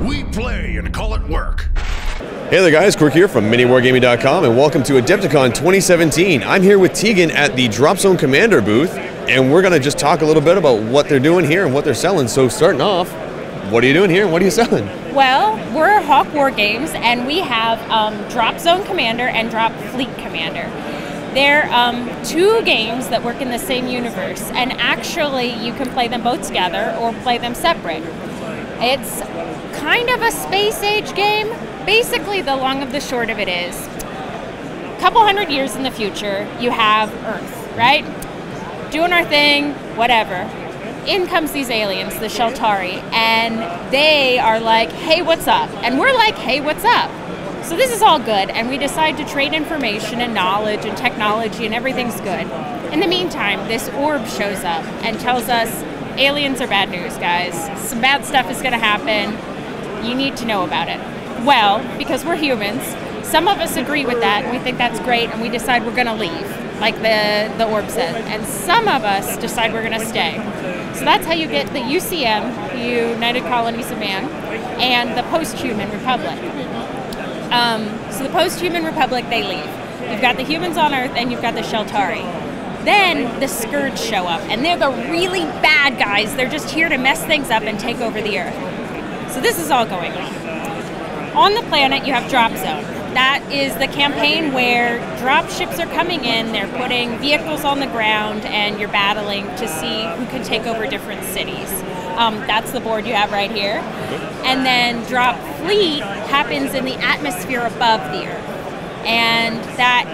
We play and call it work. Hey there guys, Quirk here from MiniWarGaming.com and welcome to Adepticon 2017. I'm here with Tygan at the Drop Zone Commander booth and we're going to just talk a little bit about what they're doing here and what they're selling. So starting off, what are you doing here and what are you selling? Well, we're Hawk Wargames and we have Drop Zone Commander and Drop Fleet Commander. They're two games that work in the same universe, and actually you can play them both together or play them separate. It's kind of a space age game. Basically, the long of the short of it is, a couple hundred years in the future, you have Earth, right? Doing our thing, whatever. In comes these aliens, the Sheltari, and they are like, hey, what's up? And we're like, hey, what's up? So this is all good, and we decide to trade information and knowledge and technology, and everything's good. In the meantime, this orb shows up and tells us, aliens are bad news, guys. Some bad stuff is gonna happen. You need to know about it. Well, because we're humans, some of us agree with that, and we think that's great, and we decide we're gonna leave, like the orb said. And some of us decide we're gonna stay. So that's how you get the UCM, the United Colonies of Man, and the Post-Human Republic. So the Post-Human Republic, they leave. You've got the humans on Earth and you've got the Sheltari. Then the Scourge show up, and they're the really bad guys. They're just here to mess things up and take over the Earth. So this is all going on. On the planet, you have Drop Zone. That is the campaign where drop ships are coming in, they're putting vehicles on the ground, and you're battling to see who can take over different cities. That's the board you have right here. And then Drop Fleet happens in the atmosphere above the Earth. And that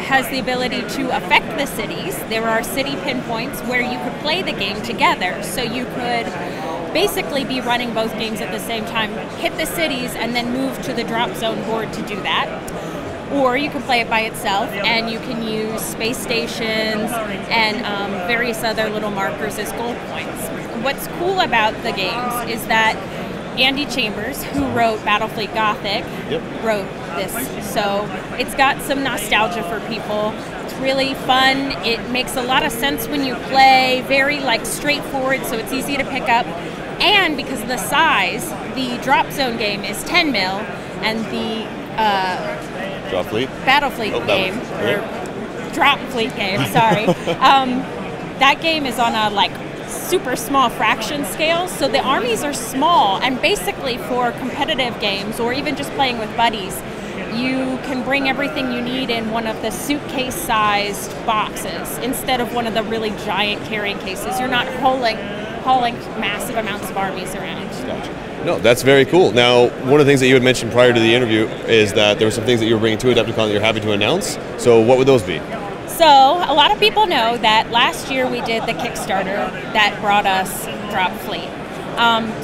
has the ability to affect the cities. There are city pinpoints where you could play the game together. So you could basically be running both games at the same time, hit the cities, and then move to the Drop Zone board to do that. Or you can play it by itself, and you can use space stations and various other little markers as gold points. What's cool about the games is that Andy Chambers, who wrote Battlefleet Gothic, wrote this. So it's got some nostalgia for people. It's really fun. It makes a lot of sense when you play, very straightforward, so it's easy to pick up. And because of the size, the Drop Zone game is 10 mil, and the Drop Fleet? Battlefleet game, or Drop Fleet game, sorry. That game is on a super small fraction scale, so the armies are small, and basically for competitive games or even just playing with buddies, you can bring everything you need in one of the suitcase-sized boxes instead of one of the really giant carrying cases. You're not hauling massive amounts of armies around. Gotcha. No, that's very cool. Now, one of the things that you had mentioned prior to the interview is that there were some things that you were bringing to Adepticon that you're happy to announce. So what would those be? So a lot of people know that last year we did the Kickstarter that brought us Drop Fleet.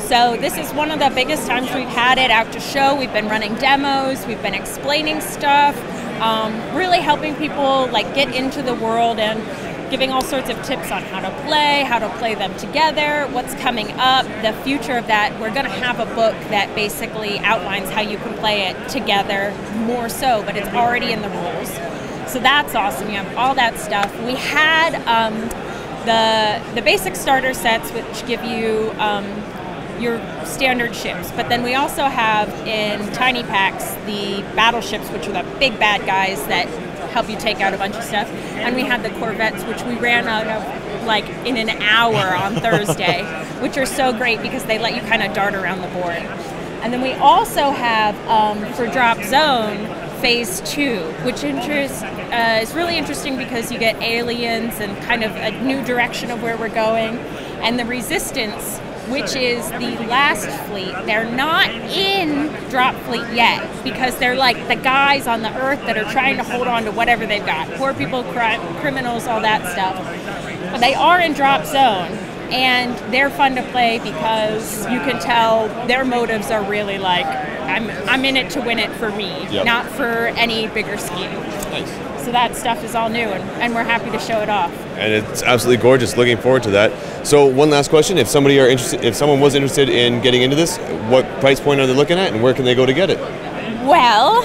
So this is one of the biggest times we've had it out to show. We've been running demos, we've been explaining stuff, really helping people get into the world and giving all sorts of tips on how to play them together, what's coming up, the future of that. We're going to have a book that basically outlines how you can play it together more so, but it's already in the rules. So that's awesome. You have all that stuff. We had the basic starter sets, which give you your standard ships, but then we also have in tiny packs the battleships, which are the big bad guys that help you take out a bunch of stuff. And we had the Corvettes, which we ran out of in an hour on Thursday, which are so great because they let you kind of dart around the board. And then we also have, for Drop Zone, Phase 2, which is really interesting because you get aliens and kind of a new direction of where we're going. And the Resistance, which is the last fleet, they're not in Drop Fleet yet because they're the guys on the Earth that are trying to hold on to whatever they've got. Poor people, criminals, all that stuff. But they are in Drop Zone, and they're fun to play because you can tell their motives are really I'm in it to win it for me, not for any bigger scheme. Nice. So that stuff is all new, and we're happy to show it off. And it's absolutely gorgeous. Looking forward to that. So one last question: if someone was interested in getting into this, what price point are they looking at, and where can they go to get it? Well,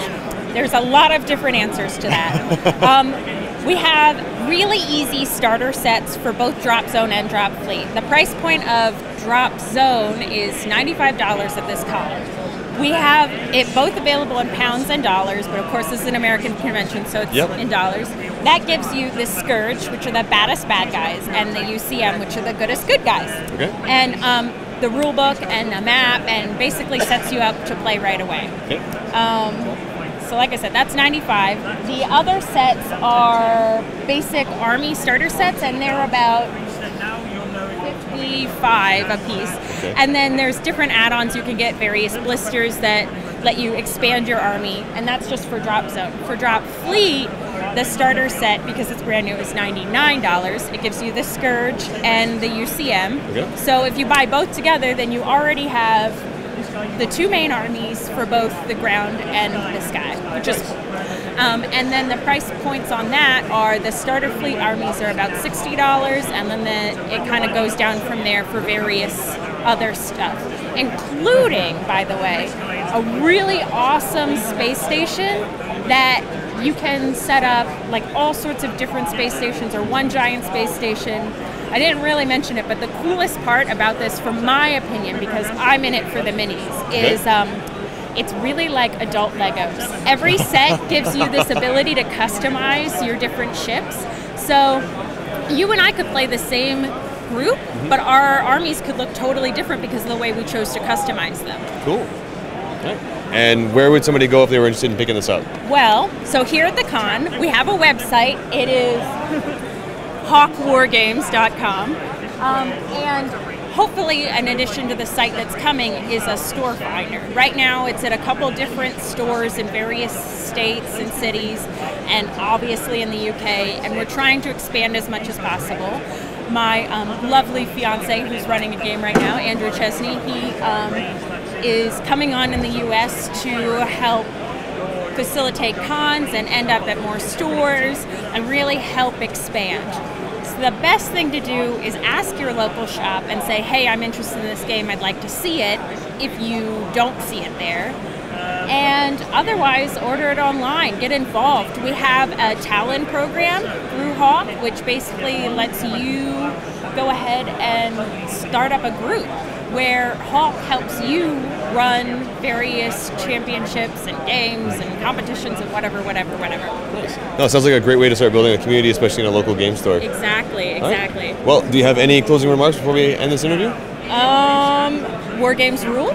there's a lot of different answers to that. We have really easy starter sets for both Drop Zone and Drop Fleet. The price point of Drop Zone is $95 at this con. We have it both available in pounds and dollars, but of course this is an American convention, so it's in dollars. That gives you the Scourge, which are the baddest bad guys, and the UCM, which are the goodest good guys. Okay. And the rule book and a map, and basically sets you up to play right away. Okay. So like I said, that's $95. The other sets are basic army starter sets, and they're about $55 a piece. Okay. And then there's different add-ons. You can get various blisters that let you expand your army, and that's just for Drop Zone. For Drop Fleet, the starter set, because it's brand new, is $99. It gives you the Scourge and the UCM. Okay. So if you buy both together, then you already have the two main armies for both the ground and the sky, which is cool. And then the price points on that are the starter fleet armies are about $60, and then it kind of goes down from there for various other stuff, including, by the way, a really awesome space station that you can set up like all sorts of different space stations or one giant space station. I didn't really mention it, but the coolest part about this, from my opinion, because I'm in it for the minis, is it's really like adult Legos. Every set gives you this ability to customize your different ships. So you and I could play the same group, but our armies could look totally different because of the way we chose to customize them. Cool. Okay. And where would somebody go if they were interested in picking this up? Well, so here at the con, we have a website. It is HawkWargames.com. And hopefully, in addition to the site that's coming, is a store finder. Right now, it's at a couple different stores in various states and cities, and obviously in the UK, and we're trying to expand as much as possible. My lovely fiance, who's running a game right now, Andrew Chesney, he is coming on in the US to help facilitate cons and end up at more stores and really help expand. So the best thing to do is ask your local shop and say, hey, I'm interested in this game, I'd like to see it, if you don't see it there. And otherwise, order it online, get involved. We have a Talon program through Hawk, which basically lets you go ahead and start up a group where Hawk helps you run various championships and games and competitions and whatever. Nice. No, it sounds like a great way to start building a community, especially in a local game store. Exactly. Right. Well, do you have any closing remarks before we end this interview? War games rule.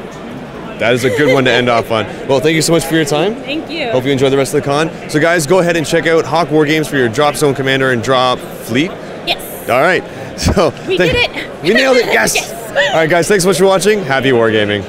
That is a good one to end off on. Well, thank you so much for your time. Thank you. Hope you enjoy the rest of the con. So guys, go ahead and check out Hawk Wargames for your Drop Zone Commander and Drop Fleet. Yes. All right. So we did it. We nailed it. Yes. Yes. All right, guys, thanks so much for watching. Happy wargaming.